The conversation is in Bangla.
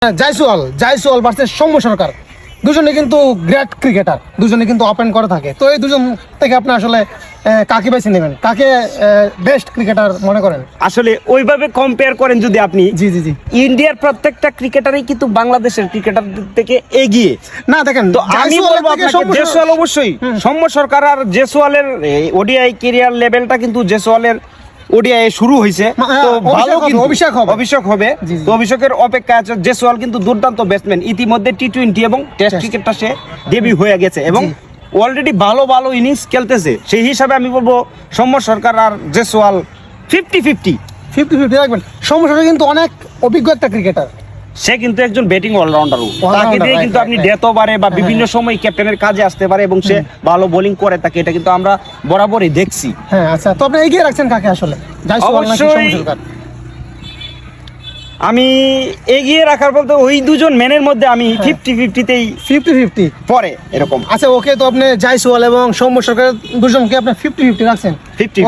জায়সওয়াল ভার্সেস সৌম্য সরকার, দুজনে কিন্তু গ্রেট ক্রিকেটার, দুজনে কিন্তু ওপেন করে থাকে। তো এই দুজন থেকে আপনি আসলে কাকে বেছে নেবেন, কাকে বেস্ট ক্রিকেটার মনে করেন? আসলে ওইভাবে কম্পেয়ার করেন যদি আপনি, জি জি জি, ইন্ডিয়ার প্রত্যেকটা ক্রিকেটারই কিন্তু বাংলাদেশের ক্রিকেটারদের থেকে এগিয়ে। না দেখেন, তো আমি বলবো আপনাকে জয়সওয়াল অবশ্যই, সৌম্য সরকার আর জয়সওয়ালের ওডিআই ক্যারিয়ার লেভেলটা কিন্তু জয়সওয়ালের ওডিআই শুরু হয়েছে, তো ভালো কিন্তু অভিষেক হবে। তো অভিষেকের অপেক্ষা আছে। জয়সওয়াল কিন্তু দুর্দান্ত ব্যাটসম্যান, ইতিমধ্যে টি-20 এবং টেস্ট ক্রিকেটটা সে ডেবিউ হয়ে গেছে এবং অলরেডি ভালো ভালো ইনিংস খেলতেছে। সেই হিসাবে আমি বলবো সৌম্য সরকার আর জয়সওয়াল 50-50 রাখবেন। সৌম্য সরকার কিন্তু অনেক অভিজ্ঞ একটা ক্রিকেটার, সে কিন্তু একজন ব্যাটিং অলরাউন্ডারও। তাকে দিয়ে কিন্তু আপনি ডেথ ওভারে বা বিভিন্ন সময় ক্যাপ্টেনের কাজে আসতে পারে এবং সে ভালো বোলিং করে থাকে, এটা কিন্তু আমরা বরাবরই দেখছি। হ্যাঁ আচ্ছা, তো আপনি এগিয়ে রাখছেন কাকে আসলে, জয়সওয়াল নাকি সৌম্য সরকার? আমি এগিয়ে রাখার বলতে ওই দুজন ম্যানের মধ্যে আমি 50-50তেই 50-50 পরে এরকম। আচ্ছা ওকে, তো আপনি জয়সওয়াল এবং সৌম্য সরকার দুজনকে আপনি 50-50 রাখছেন? 50